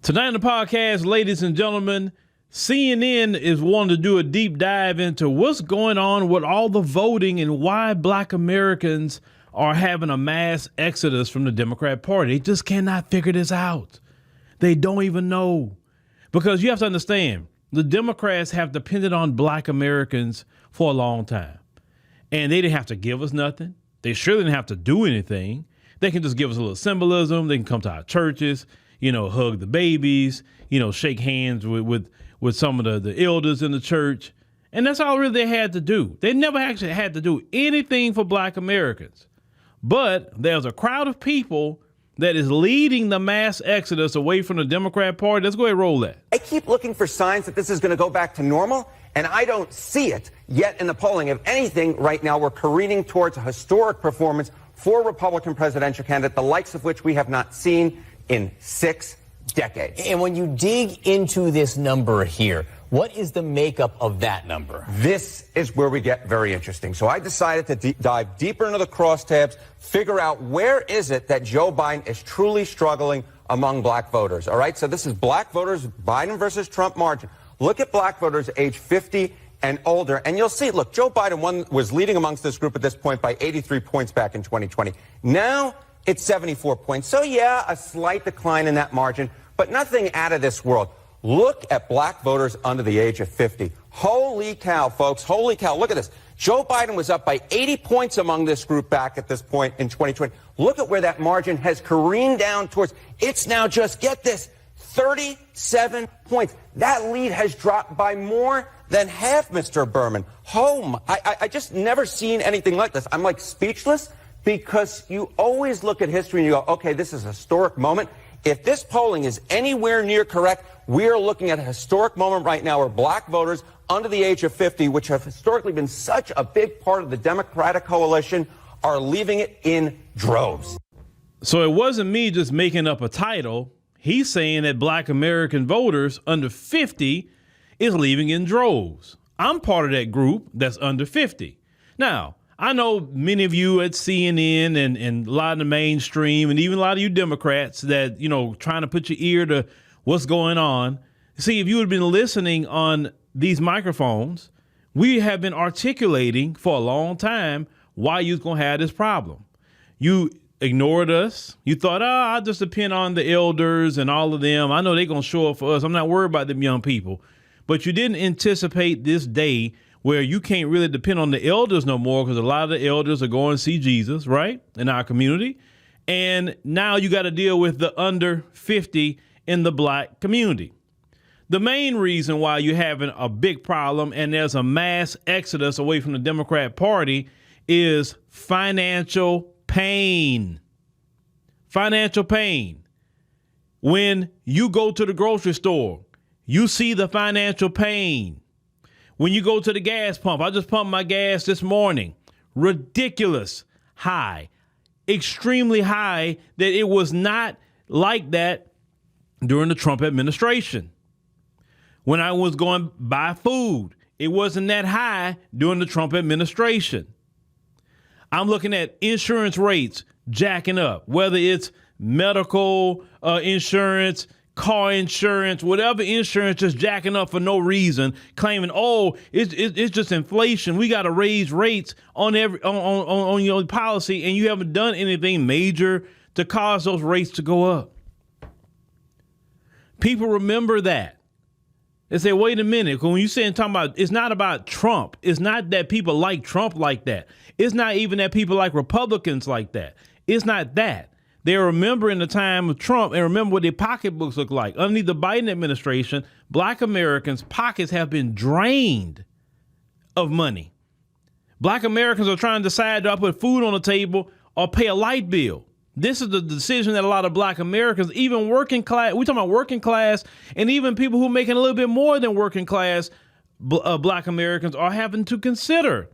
Tonight on the podcast, ladies and gentlemen, CNN is wanting to do a deep dive into what's going on with all the voting and why Black Americans are having a mass exodus from the Democrat Party. They just cannot figure this out. They don't even know. Because you have to understand, the Democrats have depended on Black Americans for a long time. And they didn't have to give us nothing. They sure didn't have to do anything. They can just give us a little symbolism. They can come to our churches, hug the babies, shake hands with some of the elders in the church. And that's all really they had to do. They never actually had to do anything for Black Americans. But there's a crowd of people that is leading the mass exodus away from the Democrat Party. Let's go ahead and roll that. I keep looking for signs that this is going to go back to normal, and I don't see it yet in the polling. If anything, right now we're careening towards a historic performance for a Republican presidential candidate, the likes of which we have not seen in 6 decades. And when you dig into this number here, what is the makeup of that number? This is where we get very interesting. So I decided to dive deeper into the crosstabs, figure out where is it that Joe Biden is truly struggling among Black voters. All right, so this is Black voters, Biden versus Trump margin. Look at Black voters age 50 and older, and you'll see, look, Joe Biden was leading amongst this group at this point by 83 points back in 2020. Now it's 74 points. So yeah, a slight decline in that margin, but nothing out of this world. Look at Black voters under the age of 50. Holy cow, folks. Holy cow. Look at this. Joe Biden was up by 80 points among this group back at this point in 2020. Look at where that margin has careened down towards. It's now just, get this, 37 points. That lead has dropped by more than half, Mr. Berman. I just never seen anything like this. I'm like speechless because you always look at history and you go, okay, this is a historic moment. If this polling is anywhere near correct, we are looking at a historic moment right now where Black voters under the age of 50, which have historically been such a big part of the Democratic coalition, are leaving it in droves. So it wasn't me just making up a title. He's saying that Black American voters under 50 is leaving in droves. I'm part of that group that's under 50. Now, I know many of you at CNN and a lot of the mainstream and even a lot of you Democrats that, trying to put your ear to what's going on. See, if you had been listening on these microphones, we have been articulating for a long time why you're going to have this problem. You ignored us. You thought, I'll just depend on the elders and all of them. I know they're going to show up for us. I'm not worried about them young people. But you didn't anticipate this day where you can't really depend on the elders no more because a lot of the elders are going to see Jesus, right, in our community. And now you got to deal with the under 50 in the Black community. The main reason why you're having a big problem and there's a mass exodus away from the Democrat Party is financial pain. Financial pain. When you go to the grocery store, you see the financial pain. When you go to the gas pump, I just pumped my gas this morning. Ridiculous high, extremely high, that it was not like that during the Trump administration. When I was going to buy food, it wasn't that high during the Trump administration. I'm looking at insurance rates jacking up, whether it's medical insurance, car insurance, whatever insurance, just jacking up for no reason, claiming, it's just inflation. We got to raise rates on your policy, and you haven't done anything major to cause those rates to go up. People remember that. They say, wait a minute, when you talking about, it's not about Trump. It's not that people like Trump like that. It's not even that people like Republicans like that. It's not that. They're remembering the time of Trump and remember what their pocketbooks look like. Underneath the Biden administration, Black Americans' pockets have been drained of money. Black Americans are trying to decide, do I put food on the table or pay a light bill? This is the decision that a lot of Black Americans, even working class, we're talking about working class, and even people who are making a little bit more than working class Black Americans are having to consider.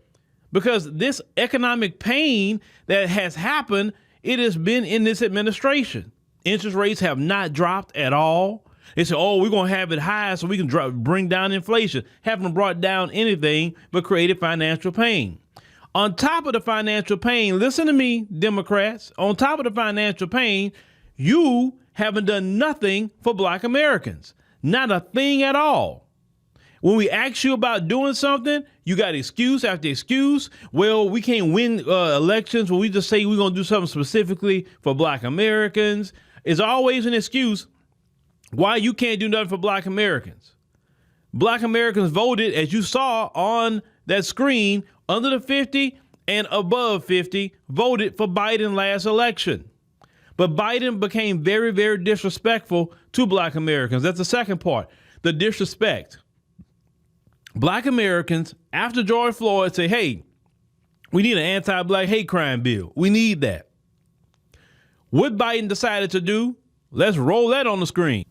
Because this economic pain that has happened, it has been in this administration. Interest rates have not dropped at all. They say, we're going to have it high so we can bring down inflation. Haven't brought down anything but created financial pain. On top of the financial pain, listen to me, Democrats, on top of the financial pain, you haven't done nothing for black Americans. Not a thing at all. When we ask you about doing something, you got excuse after excuse. Well, we can't win elections when we just say we're going to do something specifically for black Americans. It's always an excuse why you can't do nothing for black Americans. Black Americans voted, as you saw on that screen, under the 50 and above 50, voted for Biden last election. But Biden became very, very disrespectful to black Americans. That's the second part, the disrespect. Black Americans, after George Floyd, say, hey, we need an anti-black hate crime bill. We need that. What Biden decided to do, let's roll that on the screen.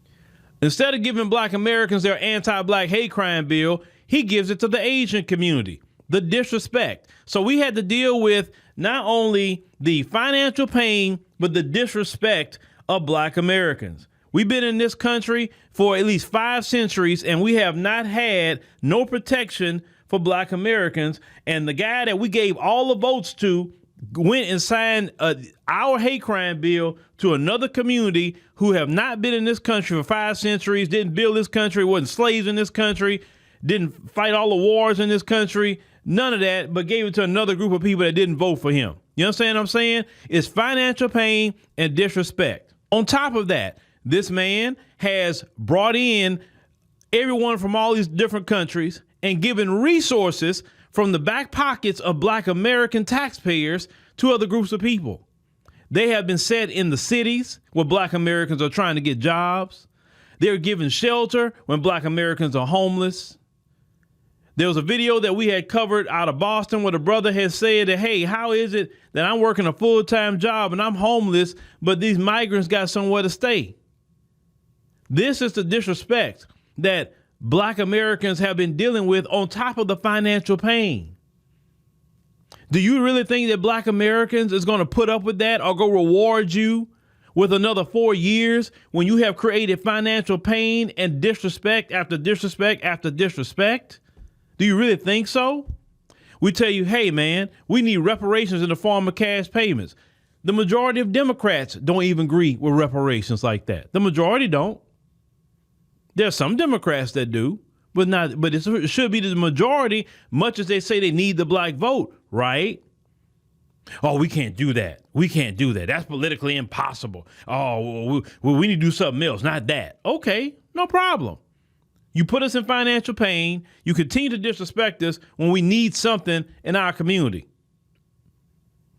Instead of giving black Americans their anti-black hate crime bill, he gives it to the Asian community. The disrespect. So we had to deal with not only the financial pain, but the disrespect of black Americans. We've been in this country for at least 5 centuries, and we have not had no protection for black Americans. And the guy that we gave all the votes to went and signed our hate crime bill to another community who have not been in this country for 5 centuries, didn't build this country, wasn't slaves in this country, didn't fight all the wars in this country, none of that, but gave it to another group of people that didn't vote for him. You understand what I'm saying? It's financial pain and disrespect. On top of that, this man has brought in everyone from all these different countries and given resources from the back pockets of black American taxpayers to other groups of people. They have been set in the cities where black Americans are trying to get jobs. They're given shelter when black Americans are homeless. There was a video that we had covered out of Boston where the brother had said that, hey, how is it that I'm working a full-time job and I'm homeless, but these migrants got somewhere to stay? This is the disrespect that black Americans have been dealing with on top of the financial pain. Do you really think that black Americans is going to put up with that or go reward you with another 4 years when you have created financial pain and disrespect after disrespect after disrespect? Do you really think so? We tell you, hey, man, we need reparations in the form of cash payments. The majority of Democrats don't even agree with reparations like that. The majority don't. There's some Democrats that do, but it should be the majority, much as they say they need the black vote, right? Oh, we can't do that. We can't do that. That's politically impossible. Oh, we need to do something else, not that. Okay, no problem. You put us in financial pain. You continue to disrespect us when we need something in our community.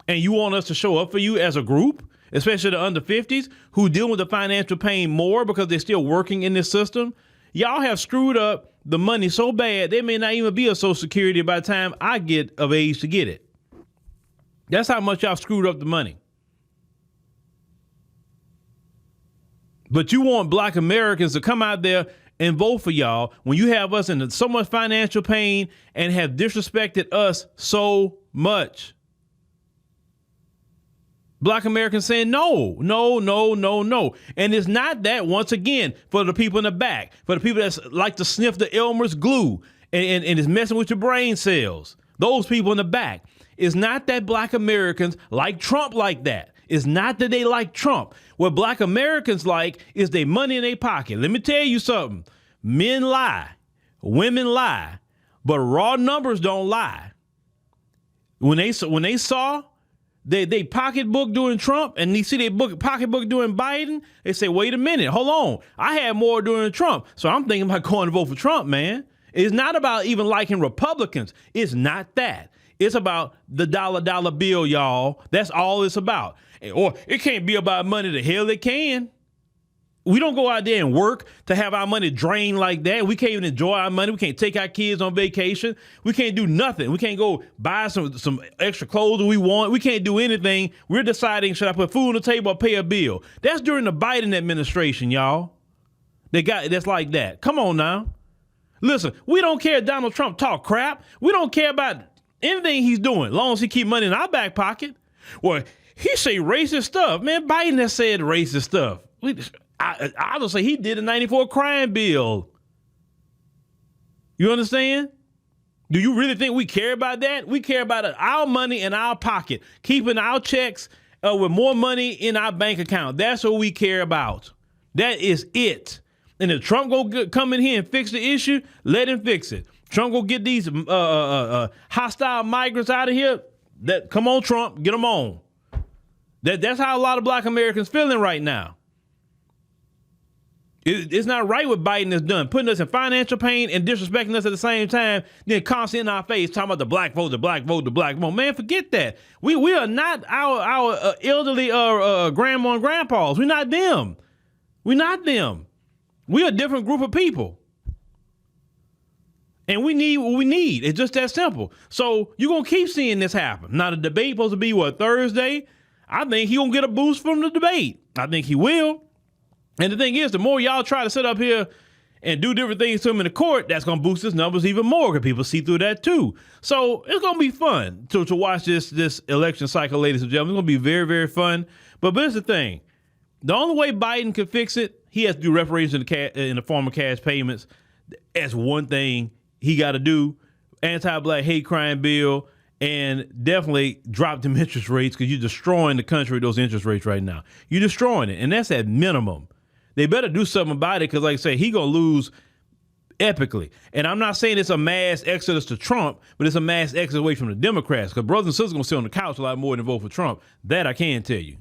And you want us to show up for you as a group, especially the under 50s who deal with the financial pain more because they're still working in this system. Y'all have screwed up the money so bad, there may not even be a Social Security by the time I get of age to get it. That's how much y'all screwed up the money. But you want black Americans to come out there and vote for y'all when you have us in so much financial pain and have disrespected us so much. Black Americans saying no, no, no, no, no. And it's not that, once again, for the people in the back, for the people that like to sniff the Elmer's glue and is messing with your brain cells. Those people in the back. It's not that black Americans like Trump like that. It's not that they like Trump. What black Americans like is their money in their pocket. Let me tell you something. Men lie. Women lie. But raw numbers don't lie. When they saw they pocketbook during Trump and they see their pocketbook during Biden, they say, wait a minute, hold on. I had more during Trump. So I'm thinking about going to vote for Trump, man. It's not about even liking Republicans. It's not that. It's about the dollar bill, y'all. That's all it's about. Or it can't be about money. The hell it can. We don't go out there and work to have our money drained like that. We can't even enjoy our money. We can't take our kids on vacation. We can't do nothing. We can't go buy some extra clothes we want. We can't do anything. We're deciding, should I put food on the table or pay a bill? That's during the Biden administration, y'all. That's like that. Come on now. Listen, we don't care if Donald Trump talk crap. We don't care about anything he's doing, as long as he keep money in our back pocket. Well, he say racist stuff. Man, Biden has said racist stuff. I would say he did a 94 crime bill. You understand? Do you really think we care about that? We care about our money in our pocket, keeping our checks with more money in our bank account. That's what we care about. That is it. And if Trump go come in here and fix the issue, let him fix it. Trump go get these hostile migrants out of here. Come on, Trump, get them on. That's how a lot of black Americans feeling right now. It's not right what Biden has done, putting us in financial pain and disrespecting us at the same time, then constantly in our face talking about the black vote, the black vote, the black vote. Man, forget that. We are not our elderly grandma and grandpas. We're not them. We're not them. We're a different group of people. And we need what we need. It's just that simple. So you're going to keep seeing this happen. Now, the debate supposed to be, Thursday? I think he's going to get a boost from the debate. I think he will. And the thing is, the more y'all try to sit up here and do different things to him in the court, that's going to boost his numbers even more because people see through that too. So it's going to be fun to watch this election cycle, ladies and gentlemen. It's going to be very, very fun. But here's the thing. The only way Biden can fix it, he has to do reparations in the form of cash payments. That's one thing he got to do. Anti-black hate crime bill, and definitely drop them interest rates because you're destroying the country with those interest rates right now. You're destroying it, and that's at minimum. They better do something about it because, like I say, he going to lose epically. And I'm not saying it's a mass exodus to Trump, but it's a mass exodus away from the Democrats because brothers and sisters going to sit on the couch a lot more than vote for Trump. That I can tell you.